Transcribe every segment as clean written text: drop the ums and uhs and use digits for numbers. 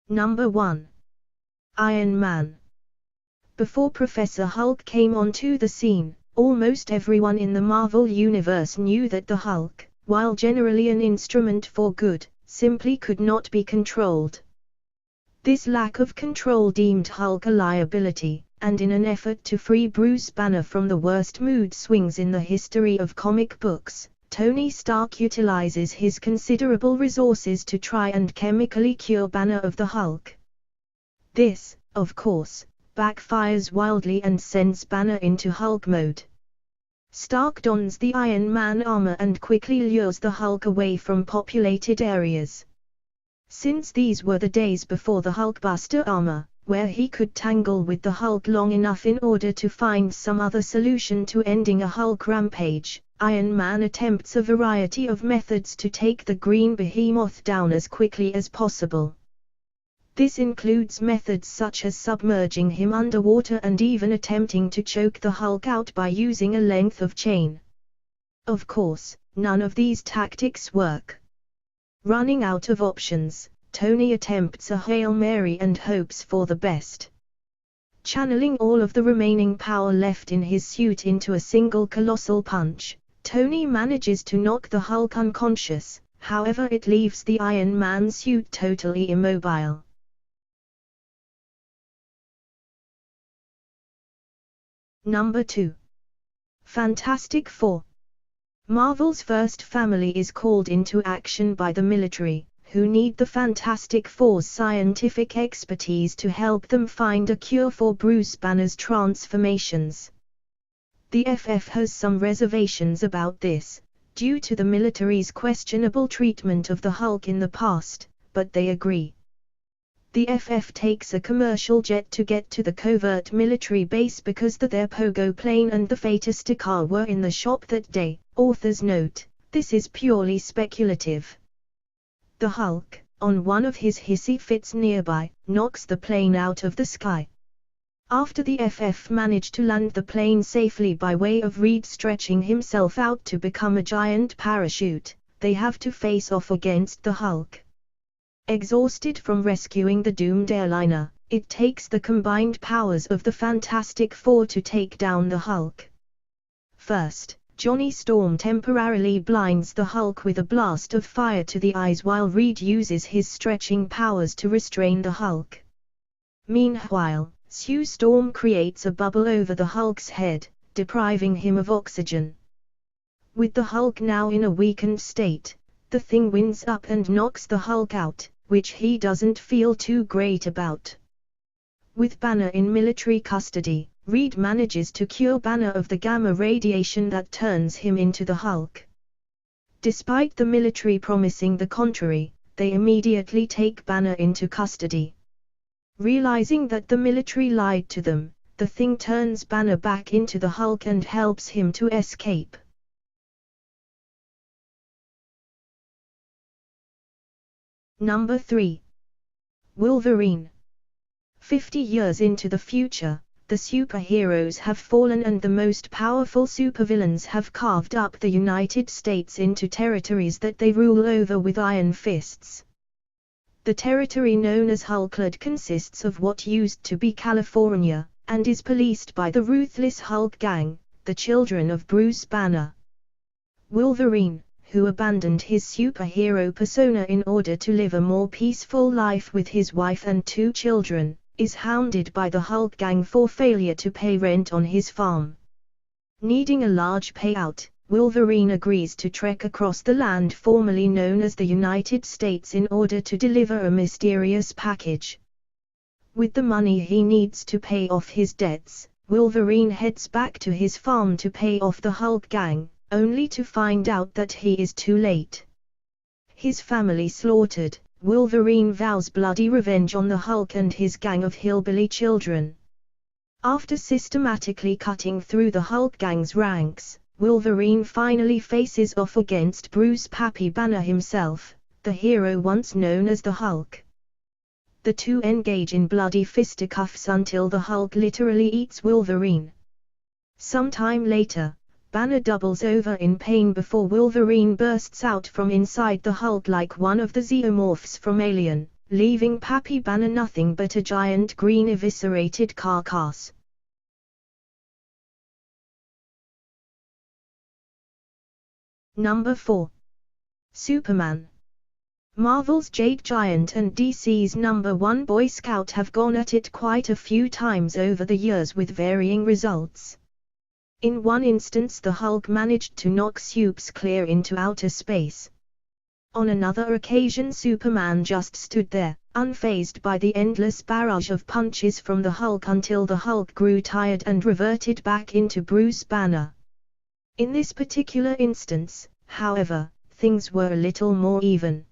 Number 1. Iron Man. Before Professor Hulk came onto the scene, almost everyone in the Marvel Universe knew that the Hulk, while generally an instrument for good, simply could not be controlled. This lack of control deemed Hulk a liability, and in an effort to free Bruce Banner from the worst mood swings in the history of comic books, Tony Stark utilizes his considerable resources to try and chemically cure Banner of the Hulk. This, of course, backfires wildly and sends Banner into Hulk mode. Stark dons the Iron Man armor and quickly lures the Hulk away from populated areas. Since these were the days before the Hulkbuster armor, where he could tangle with the Hulk long enough in order to find some other solution to ending a Hulk rampage, Iron Man attempts a variety of methods to take the green behemoth down as quickly as possible. This includes methods such as submerging him underwater and even attempting to choke the Hulk out by using a length of chain. Of course, none of these tactics work. Running out of options, Tony attempts a Hail Mary and hopes for the best. Channeling all of the remaining power left in his suit into a single colossal punch, Tony manages to knock the Hulk unconscious, however it leaves the Iron Man suit totally immobile. Number 2. Fantastic Four. Marvel's first family is called into action by the military, who need the Fantastic Four's scientific expertise to help them find a cure for Bruce Banner's transformations. The FF has some reservations about this, due to the military's questionable treatment of the Hulk in the past, but they agree. The FF takes a commercial jet to get to the covert military base because their pogo plane and the Fantastic car were in the shop that day. Authors note, this is purely speculative. The Hulk, on one of his hissy fits nearby, knocks the plane out of the sky. After the FF manage to land the plane safely by way of Reed stretching himself out to become a giant parachute, they have to face off against the Hulk. Exhausted from rescuing the doomed airliner, it takes the combined powers of the Fantastic Four to take down the Hulk. First, Johnny Storm temporarily blinds the Hulk with a blast of fire to the eyes while Reed uses his stretching powers to restrain the Hulk. Meanwhile, Sue Storm creates a bubble over the Hulk's head, depriving him of oxygen. With the Hulk now in a weakened state, the Thing winds up and knocks the Hulk out, which he doesn't feel too great about. With Banner in military custody, Reed manages to cure Banner of the gamma radiation that turns him into the Hulk. Despite the military promising the contrary, they immediately take Banner into custody. Realizing that the military lied to them, the Thing turns Banner back into the Hulk and helps him to escape. Number 3. Wolverine. 50 years into the future, the superheroes have fallen and the most powerful supervillains have carved up the United States into territories that they rule over with iron fists. The territory known as Hulkland consists of what used to be California, and is policed by the ruthless Hulk gang, the children of Bruce Banner. Wolverine, who abandoned his superhero persona in order to live a more peaceful life with his wife and 2 children, is hounded by the Hulk gang for failure to pay rent on his farm. Needing a large payout, Wolverine agrees to trek across the land formerly known as the United States in order to deliver a mysterious package. With the money he needs to pay off his debts, Wolverine heads back to his farm to pay off the Hulk gang, only to find out that he is too late. His family slaughtered, Wolverine vows bloody revenge on the Hulk and his gang of hillbilly children. After systematically cutting through the Hulk gang's ranks, Wolverine finally faces off against Bruce "Pappy" Banner himself, the hero once known as the Hulk. The two engage in bloody fisticuffs until the Hulk literally eats Wolverine. Sometime later, Banner doubles over in pain before Wolverine bursts out from inside the Hulk like one of the Xenomorphs from Alien, leaving Pappy Banner nothing but a giant green eviscerated carcass. Number 4. Superman. Marvel's Jade Giant and DC's #1 Boy Scout have gone at it quite a few times over the years with varying results. In one instance the Hulk managed to knock Supes clear into outer space. On another occasion Superman just stood there, unfazed by the endless barrage of punches from the Hulk until the Hulk grew tired and reverted back into Bruce Banner. In this particular instance, however, things were a little more even.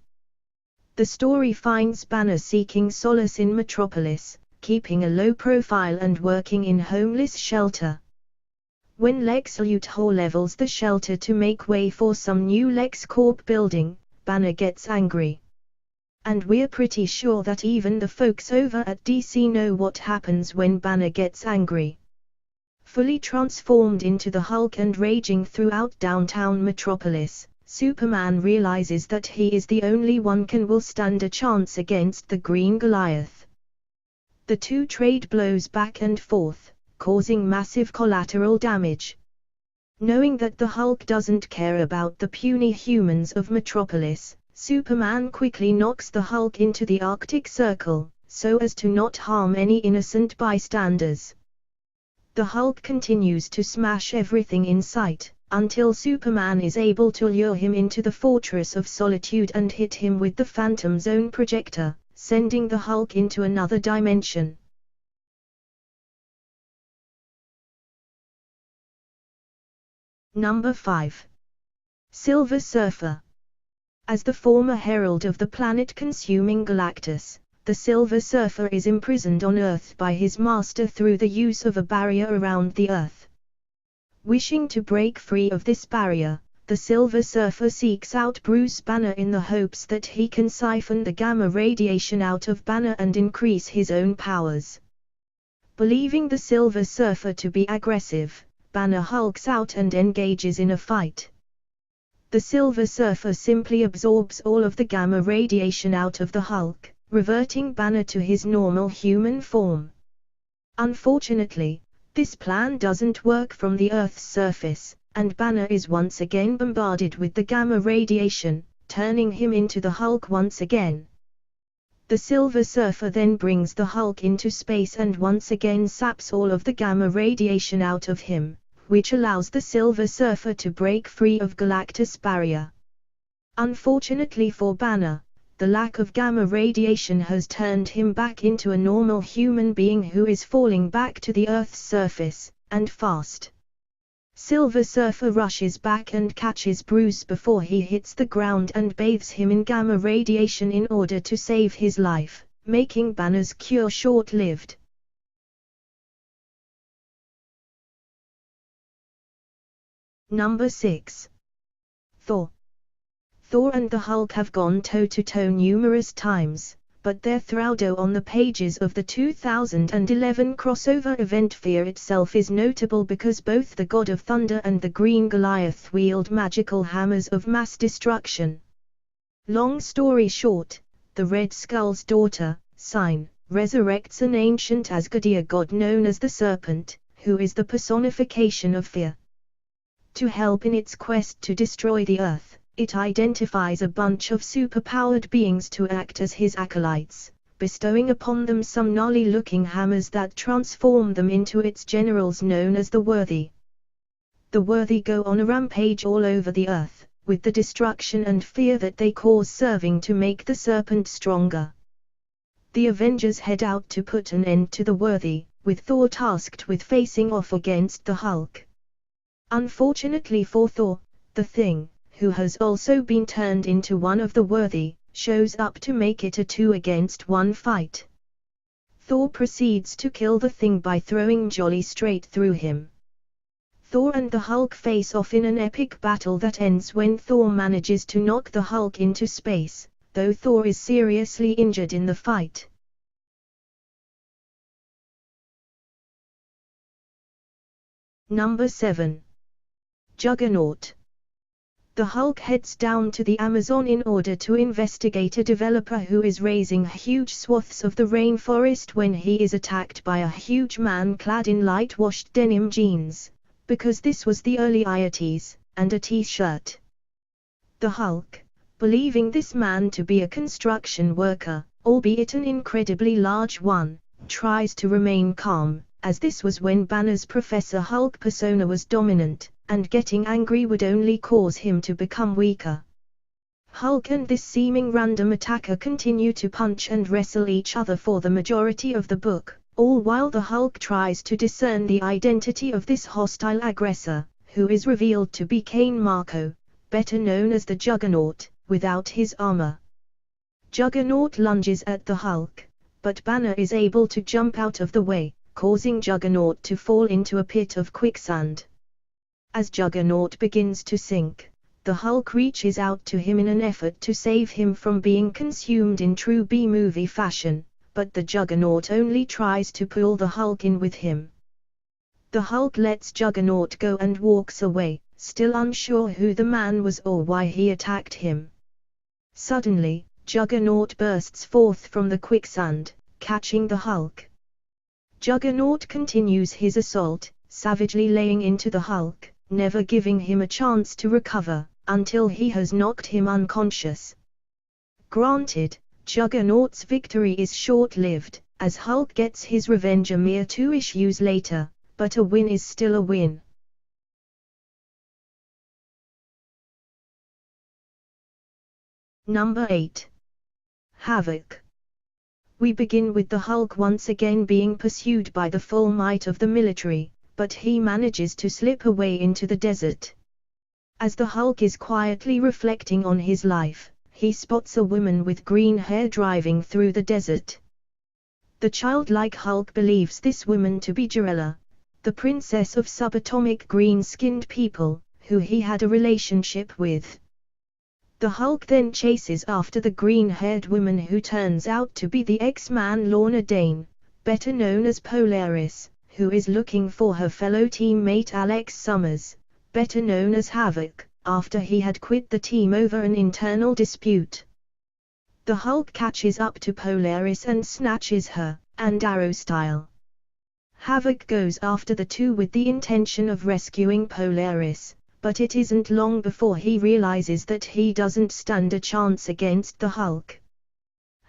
The story finds Banner seeking solace in Metropolis, keeping a low profile and working in homeless shelter. When Lex Luthor levels the shelter to make way for some new LexCorp building, Banner gets angry. And we're pretty sure that even the folks over at DC know what happens when Banner gets angry. Fully transformed into the Hulk and raging throughout downtown Metropolis, Superman realizes that he is the only one can will stand a chance against the Green Goliath. The two trade blows back and forth, causing massive collateral damage. Knowing that the Hulk doesn't care about the puny humans of Metropolis, Superman quickly knocks the Hulk into the Arctic Circle, so as to not harm any innocent bystanders. The Hulk continues to smash everything in sight, until Superman is able to lure him into the Fortress of Solitude and hit him with the Phantom Zone projector, sending the Hulk into another dimension. Number 5. Silver Surfer. As the former herald of the planet-consuming Galactus, the Silver Surfer is imprisoned on Earth by his master through the use of a barrier around the Earth. Wishing to break free of this barrier, the Silver Surfer seeks out Bruce Banner in the hopes that he can siphon the gamma radiation out of Banner and increase his own powers. Believing the Silver Surfer to be aggressive, Banner hulks out and engages in a fight. The Silver Surfer simply absorbs all of the gamma radiation out of the Hulk, reverting Banner to his normal human form. Unfortunately, this plan doesn't work from the Earth's surface, and Banner is once again bombarded with the gamma radiation, turning him into the Hulk once again. The Silver Surfer then brings the Hulk into space and once again saps all of the gamma radiation out of him, which allows the Silver Surfer to break free of Galactus' barrier. Unfortunately for Banner, the lack of gamma radiation has turned him back into a normal human being who is falling back to the Earth's surface, and fast. Silver Surfer rushes back and catches Bruce before he hits the ground and bathes him in gamma radiation in order to save his life, making Banner's cure short-lived. Number 6. Thor. Thor and the Hulk have gone toe-to-toe numerous times, but their throwdown on the pages of the 2011 crossover event Fear itself is notable because both the God of Thunder and the Green Goliath wield magical hammers of mass destruction. Long story short, the Red Skull's daughter, Sign, resurrects an ancient Asgardian god known as the Serpent, who is the personification of fear. To help in its quest to destroy the Earth, it identifies a bunch of superpowered beings to act as his acolytes, bestowing upon them some gnarly-looking hammers that transform them into its generals known as the Worthy. The Worthy go on a rampage all over the Earth, with the destruction and fear that they cause serving to make the Serpent stronger. The Avengers head out to put an end to the Worthy, with Thor tasked with facing off against the Hulk. Unfortunately for Thor, the Thing, who has also been turned into one of the Worthy, shows up to make it a 2-against-1 fight. Thor proceeds to kill the Thing by throwing Jolly straight through him. Thor and the Hulk face off in an epic battle that ends when Thor manages to knock the Hulk into space, though Thor is seriously injured in the fight. Number 7. Juggernaut. The Hulk heads down to the Amazon in order to investigate a developer who is razing huge swaths of the rainforest when he is attacked by a huge man clad in light-washed denim jeans, because this was the early 80s, and a t-shirt. The Hulk, believing this man to be a construction worker, albeit an incredibly large one, tries to remain calm, as this was when Banner's Professor Hulk persona was dominant, and getting angry would only cause him to become weaker. Hulk and this seeming random attacker continue to punch and wrestle each other for the majority of the book, all while the Hulk tries to discern the identity of this hostile aggressor, who is revealed to be Cain Marko, better known as the Juggernaut, without his armor. Juggernaut lunges at the Hulk, but Banner is able to jump out of the way, causing Juggernaut to fall into a pit of quicksand. As Juggernaut begins to sink, the Hulk reaches out to him in an effort to save him from being consumed in true B-movie fashion, but the Juggernaut only tries to pull the Hulk in with him. The Hulk lets Juggernaut go and walks away, still unsure who the man was or why he attacked him. Suddenly, Juggernaut bursts forth from the quicksand, catching the Hulk. Juggernaut continues his assault, savagely laying into the Hulk, never giving him a chance to recover, until he has knocked him unconscious. Granted, Juggernaut's victory is short-lived, as Hulk gets his revenge a mere 2 issues later, but a win is still a win. Number 8. Havoc. We begin with the Hulk once again being pursued by the full might of the military, but he manages to slip away into the desert. As the Hulk is quietly reflecting on his life, he spots a woman with green hair driving through the desert. The childlike Hulk believes this woman to be Jarella, the princess of subatomic green-skinned people, who he had a relationship with. The Hulk then chases after the green-haired woman who turns out to be the X-Man Lorna Dane, better known as Polaris, who is looking for her fellow teammate Alex Summers, better known as Havoc, after he had quit the team over an internal dispute. The Hulk catches up to Polaris and snatches her, and Arrow style. Havoc goes after the two with the intention of rescuing Polaris, but it isn't long before he realizes that he doesn't stand a chance against the Hulk.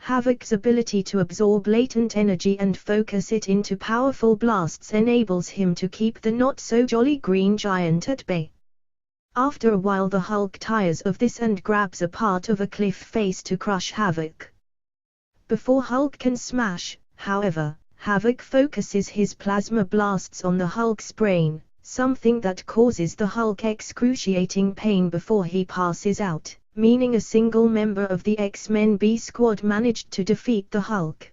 Havoc's ability to absorb latent energy and focus it into powerful blasts enables him to keep the not-so-jolly green giant at bay. After a while the Hulk tires of this and grabs a part of a cliff face to crush Havoc. Before Hulk can smash, however, Havoc focuses his plasma blasts on the Hulk's brain, something that causes the Hulk excruciating pain before he passes out, meaning a single member of the X-Men B Squad managed to defeat the Hulk.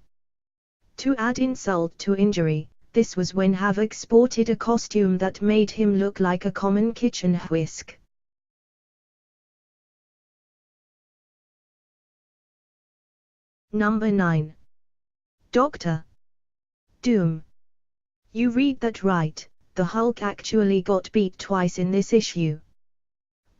To add insult to injury, this was when Havoc sported a costume that made him look like a common kitchen whisk. Number 9. Dr. Doom. You read that right, the Hulk actually got beat twice in this issue.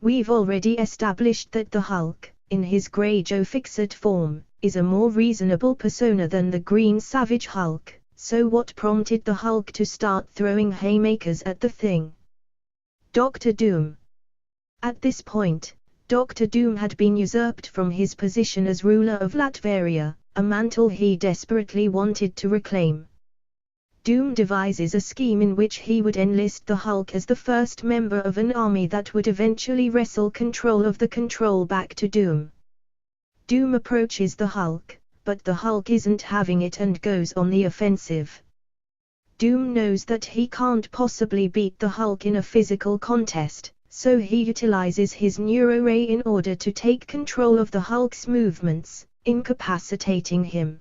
We've already established that the Hulk, in his Grey Joe Fixit form, is a more reasonable persona than the Green Savage Hulk, so what prompted the Hulk to start throwing haymakers at the Thing? Dr. Doom. At this point, Dr. Doom had been usurped from his position as ruler of Latveria, a mantle he desperately wanted to reclaim. Doom devises a scheme in which he would enlist the Hulk as the first member of an army that would eventually wrestle control of the control back to Doom. Doom approaches the Hulk, but the Hulk isn't having it and goes on the offensive. Doom knows that he can't possibly beat the Hulk in a physical contest, so he utilizes his Neuroray in order to take control of the Hulk's movements, incapacitating him.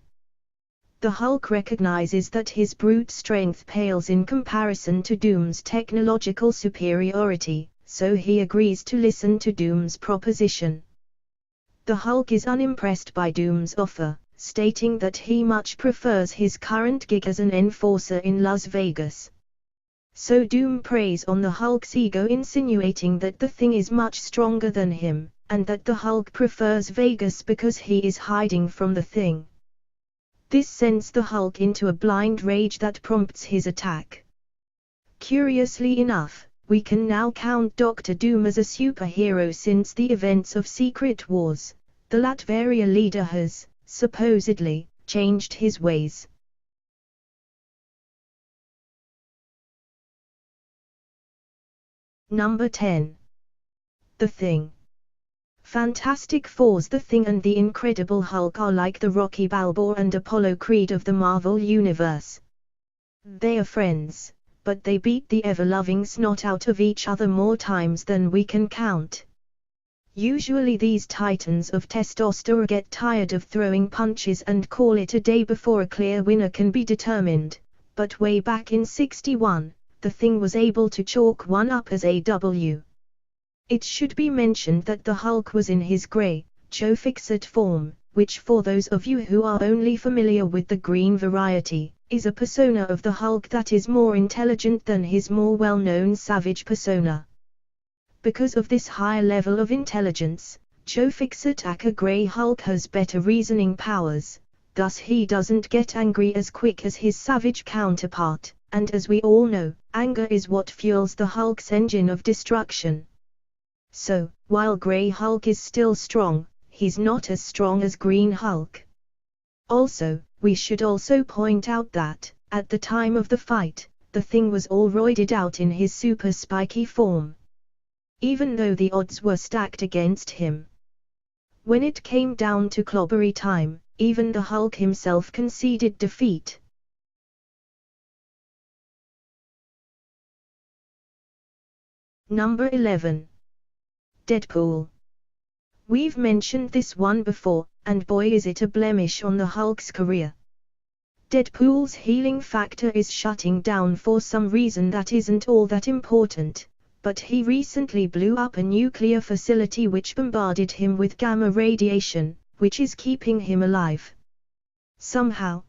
The Hulk recognizes that his brute strength pales in comparison to Doom's technological superiority, so he agrees to listen to Doom's proposition. The Hulk is unimpressed by Doom's offer, stating that he much prefers his current gig as an enforcer in Las Vegas. So Doom preys on the Hulk's ego, insinuating that the Thing is much stronger than him, and that the Hulk prefers Vegas because he is hiding from the Thing. This sends the Hulk into a blind rage that prompts his attack. Curiously enough, we can now count Doctor Doom as a superhero since the events of Secret Wars. The Latveria leader has, supposedly, changed his ways. Number 10. The Thing. Fantastic Four's The Thing and the Incredible Hulk are like the Rocky Balboa and Apollo Creed of the Marvel Universe. They are friends, but they beat the ever-loving snot out of each other more times than we can count. Usually these titans of testosterone get tired of throwing punches and call it a day before a clear winner can be determined, but way back in '61, the Thing was able to chalk one up as AW. It should be mentioned that the Hulk was in his grey, Joe Fixit form, which for those of you who are only familiar with the green variety, is a persona of the Hulk that is more intelligent than his more well-known savage persona. Because of this higher level of intelligence, Joe Fixit aka Grey Hulk has better reasoning powers, thus he doesn't get angry as quick as his savage counterpart, and as we all know, anger is what fuels the Hulk's engine of destruction. So, while Grey Hulk is still strong, he's not as strong as Green Hulk. Also, we should also point out that, at the time of the fight, the Thing was all roided out in his super spiky form. Even though the odds were stacked against him. When it came down to clobbery time, even the Hulk himself conceded defeat. Number 11. Deadpool. We've mentioned this one before, and boy is it a blemish on the Hulk's career. Deadpool's healing factor is shutting down for some reason that isn't all that important, but he recently blew up a nuclear facility which bombarded him with gamma radiation, which is keeping him alive. Somehow,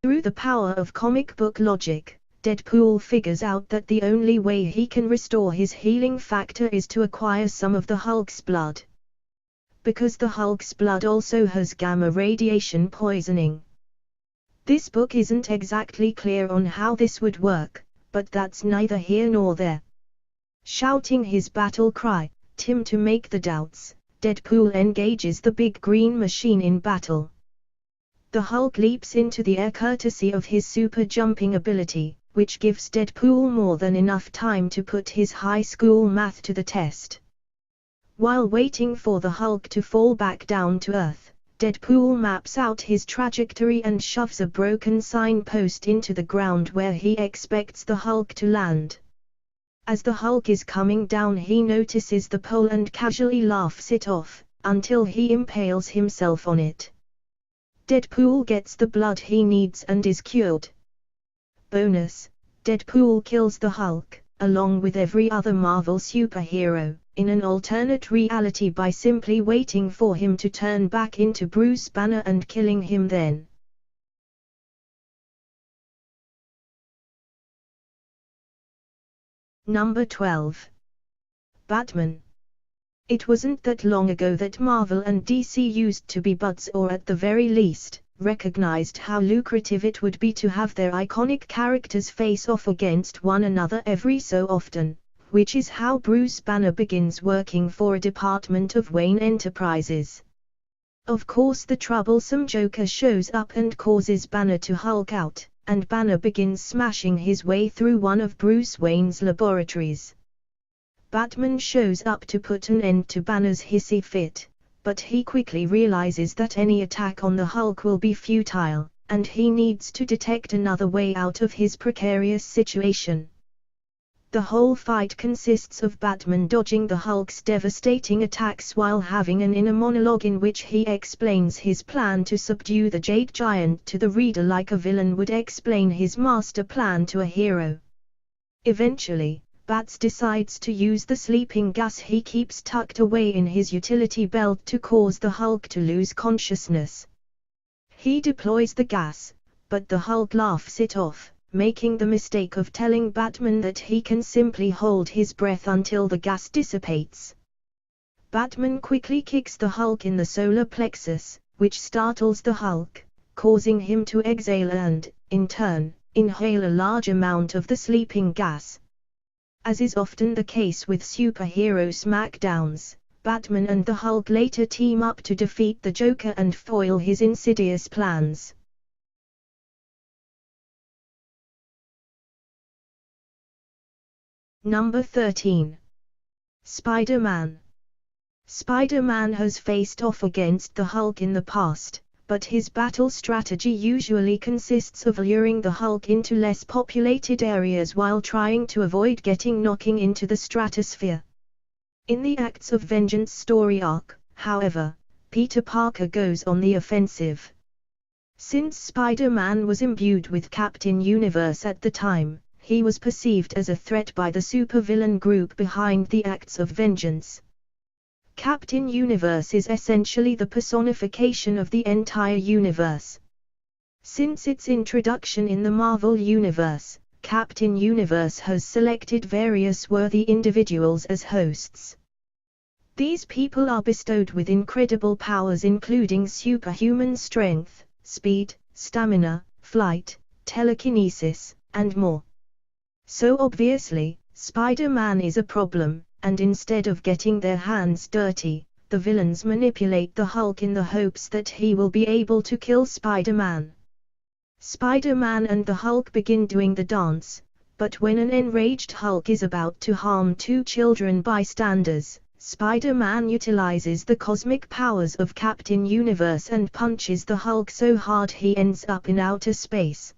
through the power of comic book logic, Deadpool figures out that the only way he can restore his healing factor is to acquire some of the Hulk's blood. Because the Hulk's blood also has gamma radiation poisoning. This book isn't exactly clear on how this would work, but that's neither here nor there. Shouting his battle cry, "Tim," to make the doubts, Deadpool engages the big green machine in battle. The Hulk leaps into the air courtesy of his super jumping ability, which gives Deadpool more than enough time to put his high school math to the test. While waiting for the Hulk to fall back down to Earth, Deadpool maps out his trajectory and shoves a broken signpost into the ground where he expects the Hulk to land. As the Hulk is coming down, he notices the pole and casually laughs it off, until he impales himself on it. Deadpool gets the blood he needs and is cured. Bonus: Deadpool kills the Hulk, along with every other Marvel superhero, in an alternate reality by simply waiting for him to turn back into Bruce Banner and killing him then. Number 12. Batman. It wasn't that long ago that Marvel and DC used to be buds, or at the very least, recognized how lucrative it would be to have their iconic characters face off against one another every so often, which is how Bruce Banner begins working for a department of Wayne Enterprises. Of course, the troublesome Joker shows up and causes Banner to Hulk out, and Banner begins smashing his way through one of Bruce Wayne's laboratories. Batman shows up to put an end to Banner's hissy fit, but he quickly realizes that any attack on the Hulk will be futile, and he needs to detect another way out of his precarious situation. The whole fight consists of Batman dodging the Hulk's devastating attacks while having an inner monologue in which he explains his plan to subdue the Jade Giant to the reader like a villain would explain his master plan to a hero. Eventually, Bats decides to use the sleeping gas he keeps tucked away in his utility belt to cause the Hulk to lose consciousness. He deploys the gas, but the Hulk laughs it off, making the mistake of telling Batman that he can simply hold his breath until the gas dissipates. Batman quickly kicks the Hulk in the solar plexus, which startles the Hulk, causing him to exhale and, in turn, inhale a large amount of the sleeping gas. As is often the case with superhero smackdowns, Batman and the Hulk later team up to defeat the Joker and foil his insidious plans. Number 13. Spider-Man. Spider-Man has faced off against the Hulk in the past, but his battle strategy usually consists of luring the Hulk into less populated areas while trying to avoid getting knocking into the stratosphere. In the Acts of Vengeance story arc, however, Peter Parker goes on the offensive. Since Spider-Man was imbued with Captain Universe at the time, he was perceived as a threat by the supervillain group behind the Acts of Vengeance. Captain Universe is essentially the personification of the entire universe. Since its introduction in the Marvel Universe, Captain Universe has selected various worthy individuals as hosts. These people are bestowed with incredible powers including superhuman strength, speed, stamina, flight, telekinesis, and more. So obviously, Spider-Man is a problem, and instead of getting their hands dirty, the villains manipulate the Hulk in the hopes that he will be able to kill Spider-Man. Spider-Man and the Hulk begin doing the dance, but when an enraged Hulk is about to harm two children bystanders, Spider-Man utilizes the cosmic powers of Captain Universe and punches the Hulk so hard he ends up in outer space.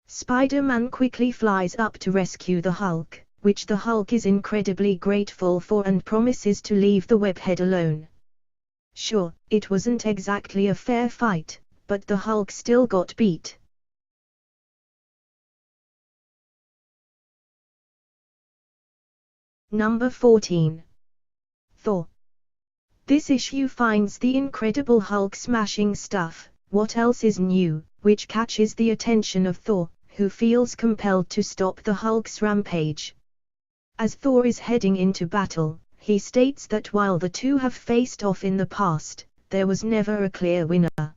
Spider-Man quickly flies up to rescue the Hulk, which the Hulk is incredibly grateful for and promises to leave the webhead alone. Sure, it wasn't exactly a fair fight, but the Hulk still got beat. Number 14. Thor. This issue finds the Incredible Hulk smashing stuff, What Else Is New, which catches the attention of Thor, who feels compelled to stop the Hulk's rampage. As Thor is heading into battle, he states that while the two have faced off in the past, there was never a clear winner.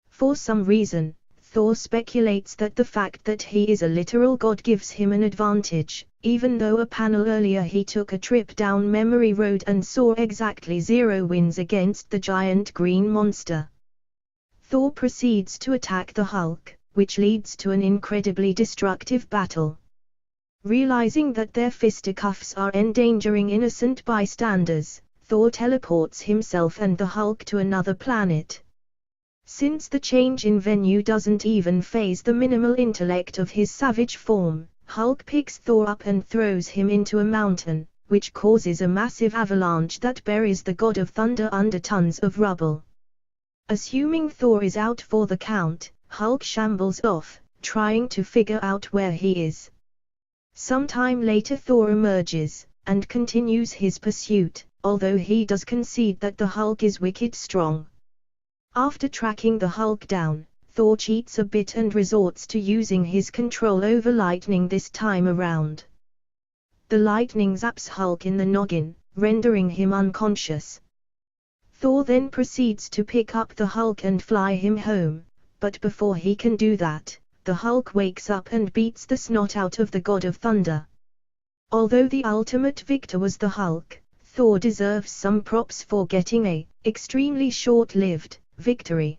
For some reason, Thor speculates that the fact that he is a literal god gives him an advantage, even though a panel earlier he took a trip down memory road and saw exactly 0 wins against the giant green monster. Thor proceeds to attack the Hulk, which leads to an incredibly destructive battle. Realizing that their fisticuffs are endangering innocent bystanders, Thor teleports himself and the Hulk to another planet. Since the change in venue doesn't even faze the minimal intellect of his savage form, Hulk picks Thor up and throws him into a mountain, which causes a massive avalanche that buries the God of Thunder under tons of rubble. Assuming Thor is out for the count, Hulk shambles off, trying to figure out where he is. Sometime later Thor emerges, and continues his pursuit, although he does concede that the Hulk is wicked strong. After tracking the Hulk down, Thor cheats a bit and resorts to using his control over lightning this time around. The lightning zaps Hulk in the noggin, rendering him unconscious. Thor then proceeds to pick up the Hulk and fly him home, but before he can do that, the Hulk wakes up and beats the snot out of the God of Thunder. Although the ultimate victor was the Hulk, Thor deserves some props for getting a extremely short-lived victory.